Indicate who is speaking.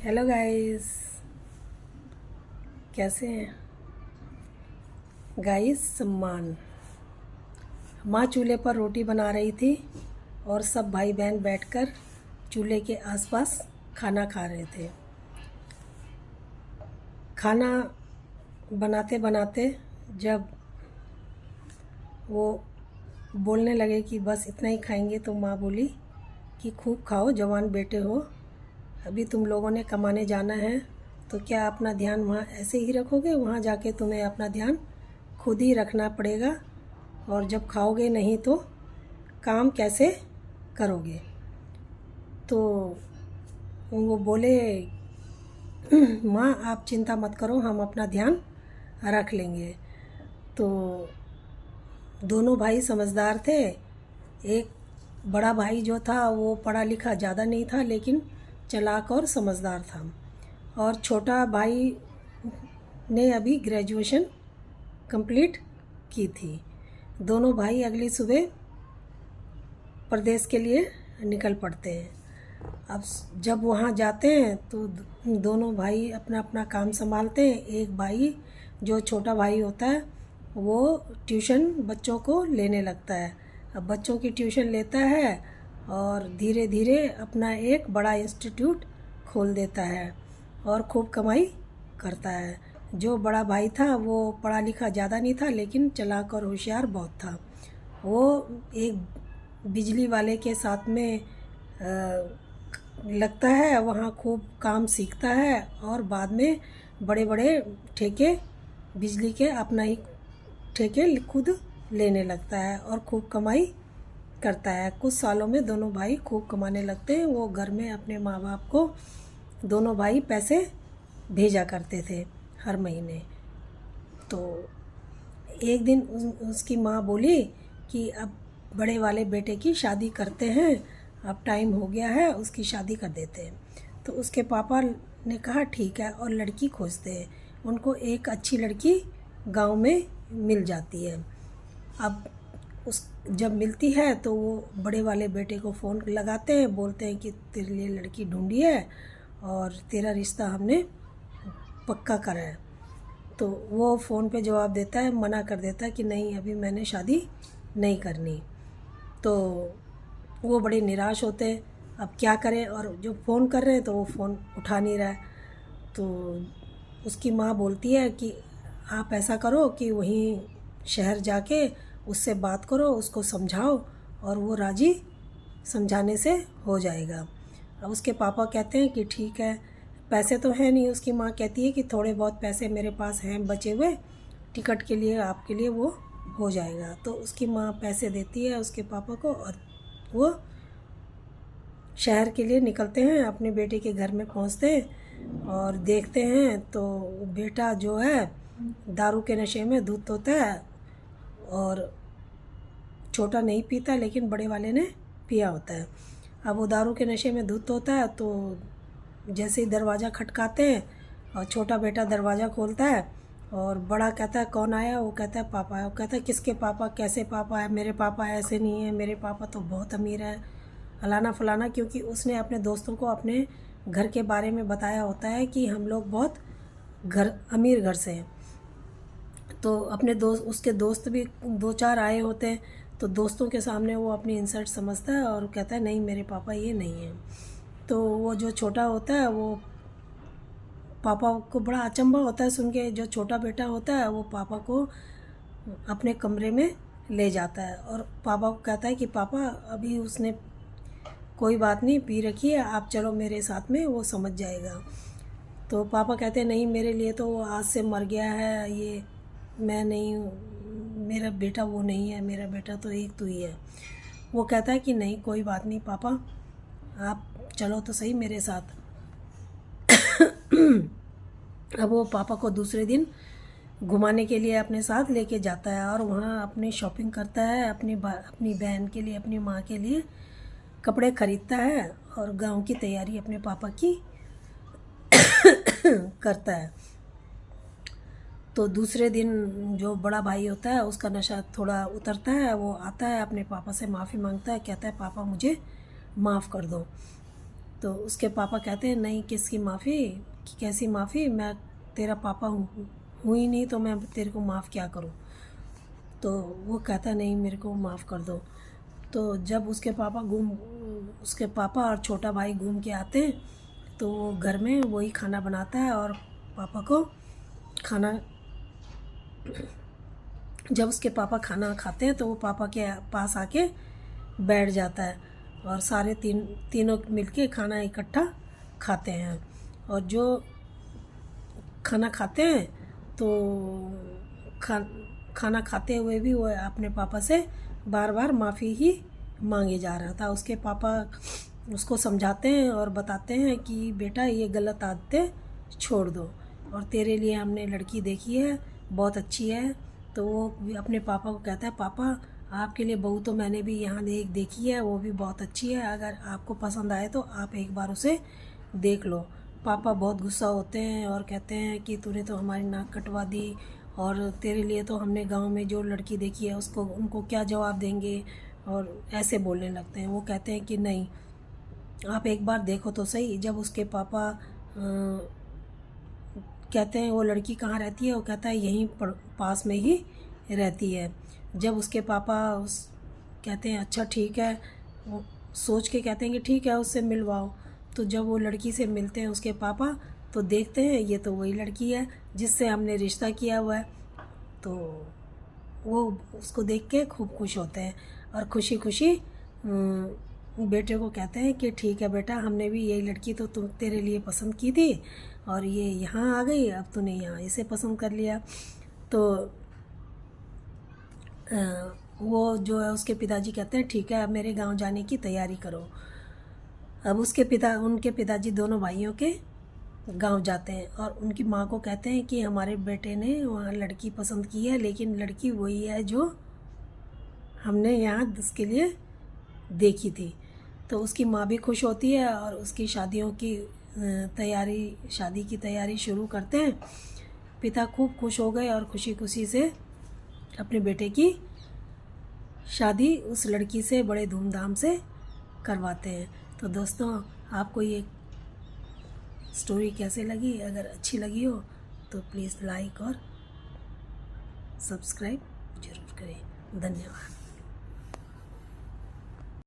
Speaker 1: Hello guys, कैसे हैं guys. सम्मान। माँ चूल्हे पर रोटी बना रही थी और सब भाई बहन बैठकर चूल्हे के आसपास खाना खा रहे थे। खाना बनाते बनाते जब वो बोलने लगे कि बस इतना ही खाएंगे, तो माँ बोली कि खूब खाओ, जवान बेटे हो, अभी तुम लोगों ने कमाने जाना है तो क्या अपना ध्यान वहाँ ऐसे ही रखोगे? वहाँ जाके तुम्हें अपना ध्यान खुद ही रखना पड़ेगा, और जब खाओगे नहीं तो काम कैसे करोगे? तो वो बोले, माँ आप चिंता मत करो, हम अपना ध्यान रख लेंगे। तो दोनों भाई समझदार थे। एक बड़ा भाई जो था वो पढ़ा लिखा ज़्यादा नहीं था, लेकिन चालाक और समझदार था। और छोटा भाई ने अभी ग्रेजुएशन कंप्लीट की थी। दोनों भाई अगली सुबह प्रदेश के लिए निकल पड़ते हैं। अब जब वहाँ जाते हैं तो दोनों भाई अपना अपना काम संभालते हैं। एक भाई जो छोटा भाई होता है वो ट्यूशन बच्चों को लेने लगता है। अब बच्चों की ट्यूशन लेता है और धीरे धीरे अपना एक बड़ा इंस्टीट्यूट खोल देता है और खूब कमाई करता है। जो बड़ा भाई था वो पढ़ा लिखा ज़्यादा नहीं था, लेकिन चालाक और होशियार बहुत था। वो एक बिजली वाले के साथ में लगता है, वहाँ खूब काम सीखता है और बाद में बड़े बड़े ठेके बिजली के अपना ही ठेके खुद लेने लगता है और खूब कमाई करता है। कुछ सालों में दोनों भाई खूब कमाने लगते हैं। वो घर में अपने माँ बाप को दोनों भाई पैसे भेजा करते थे हर महीने। तो एक दिन उसकी माँ बोली कि अब बड़े वाले बेटे की शादी करते हैं, अब टाइम हो गया है, उसकी शादी कर देते हैं। तो उसके पापा ने कहा ठीक है, और लड़की खोजते हैं। उनको एक अच्छी लड़की गांव में मिल जाती है। अब उस जब मिलती है तो वो बड़े वाले बेटे को फ़ोन लगाते हैं, बोलते हैं कि तेरे लिए लड़की ढूंढी है और तेरा रिश्ता हमने पक्का करा है। तो वो फ़ोन पे जवाब देता है, मना कर देता है कि नहीं, अभी मैंने शादी नहीं करनी। तो वो बड़े निराश होते हैं, अब क्या करें, और जो फ़ोन कर रहे हैं तो वो फ़ोन उठा नहीं रहा है। तो उसकी माँ बोलती है कि आप ऐसा करो कि वहीं शहर जाके उससे बात करो, उसको समझाओ, और वो राज़ी समझाने से हो जाएगा। अब उसके पापा कहते हैं कि ठीक है, पैसे तो हैं नहीं। उसकी माँ कहती है कि थोड़े बहुत पैसे मेरे पास हैं बचे हुए, टिकट के लिए आपके लिए वो हो जाएगा। तो उसकी माँ पैसे देती है उसके पापा को और वो शहर के लिए निकलते हैं। अपने बेटे के घर में पहुंचते हैं और देखते हैं तो बेटा जो है दारू के नशे में धुत होता है, और छोटा नहीं पीता, लेकिन बड़े वाले ने पिया होता है। अब वो दारू के नशे में धुत होता है, तो जैसे ही दरवाज़ा खटकाते हैं और छोटा बेटा दरवाज़ा खोलता है और बड़ा कहता है कौन आया? वो कहता है पापा है। वो कहता है किसके पापा? कैसे पापा है? मेरे पापा ऐसे नहीं है, मेरे पापा तो बहुत अमीर है, फलाना फलाना। क्योंकि उसने अपने दोस्तों को अपने घर के बारे में बताया होता है कि हम लोग बहुत अमीर घर से हैं। तो अपने दोस्त, उसके दोस्त भी दो चार आए होते हैं, तो दोस्तों के सामने वो अपनी इंसल्ट समझता है और कहता है नहीं, मेरे पापा ये नहीं है। तो वो जो छोटा होता है वो पापा को बड़ा अचंभा होता है सुन के। जो छोटा बेटा होता है वो पापा को अपने कमरे में ले जाता है और पापा को कहता है कि पापा अभी उसने कोई बात नहीं, पी रखी है, आप चलो मेरे साथ में, वो समझ जाएगा। तो पापा कहते हैं नहीं, मेरे लिए तो वो आज से मर गया है, ये मैं नहीं हूँ, मेरा बेटा वो नहीं है, मेरा बेटा तो एक तू ही है। वो कहता है कि नहीं, कोई बात नहीं पापा, आप चलो तो सही मेरे साथ। अब वो पापा को दूसरे दिन घुमाने के लिए अपने साथ लेके जाता है और वहाँ अपनी शॉपिंग करता है, अपनी बहन के लिए, अपनी माँ के लिए कपड़े खरीदता है और गांव की तैयारी अपने पापा की करता है। तो दूसरे दिन जो बड़ा भाई होता है उसका नशा थोड़ा उतरता है, वो आता है अपने पापा से माफ़ी मांगता है, कहता है पापा मुझे माफ़ कर दो। तो उसके पापा कहते हैं नहीं, किसकी माफ़ी, कैसी माफ़ी, मैं तेरा पापा हूँ ही नहीं, तो मैं तेरे को माफ़ क्या करूँ। तो वो कहता नहीं, मेरे को माफ़ कर दो। तो जब उसके पापा और छोटा भाई घूम के आते हैं तो वो घर में वही खाना बनाता है और पापा को खाना, जब उसके पापा खाना खाते हैं तो वो पापा के पास आके बैठ जाता है और सारे तीनों मिलके खाना इकट्ठा खाते हैं। और जो खाना खाते हैं तो खाना खाते हुए भी वो अपने पापा से बार बार माफ़ी ही मांगे जा रहा था। उसके पापा उसको समझाते हैं और बताते हैं कि बेटा ये गलत आदतें छोड़ दो, और तेरे लिए हमने लड़की देखी है, बहुत अच्छी है। तो वो भी अपने पापा को कहता है, पापा आपके लिए बहू तो मैंने भी यहाँ देखी है, वो भी बहुत अच्छी है, अगर आपको पसंद आए तो आप एक बार उसे देख लो। पापा बहुत गुस्सा होते हैं और कहते हैं कि तूने तो हमारी नाक कटवा दी, और तेरे लिए तो हमने गांव में जो लड़की देखी है उनको क्या जवाब देंगे, और ऐसे बोलने लगते हैं। वो कहते हैं कि नहीं, आप एक बार देखो तो सही। जब उसके पापा कहते हैं वो लड़की कहाँ रहती है, वो कहता है यहीं पास में ही रहती है। जब उसके पापा कहते हैं अच्छा ठीक है, वो सोच के कहते हैं कि ठीक है उससे मिलवाओ। तो जब वो लड़की से मिलते हैं उसके पापा, तो देखते हैं ये तो वही लड़की है जिससे हमने रिश्ता किया हुआ है। तो वो उसको देख के खूब खुश होते हैं और खुशी खुशी बेटे को कहते हैं कि ठीक है बेटा, हमने भी यही लड़की तो तुम तेरे लिए पसंद की थी और ये यहाँ आ गई, अब तूने यहाँ इसे पसंद कर लिया। तो वो जो है उसके पिताजी कहते हैं ठीक है, अब मेरे गांव जाने की तैयारी करो। अब उनके पिताजी दोनों भाइयों के गांव जाते हैं और उनकी माँ को कहते हैं कि हमारे बेटे ने वहाँ लड़की पसंद की है, लेकिन लड़की वही है जो हमने यहाँ उसके लिए देखी थी। तो उसकी माँ भी खुश होती है और उसकी शादी की तैयारी शुरू करते हैं। पिता खूब खुश हो गए और खुशी खुशी से अपने बेटे की शादी उस लड़की से बड़े धूमधाम से करवाते हैं। तो दोस्तों, आपको ये स्टोरी कैसे लगी? अगर अच्छी लगी हो तो प्लीज़ लाइक और सब्सक्राइब ज़रूर करें। धन्यवाद।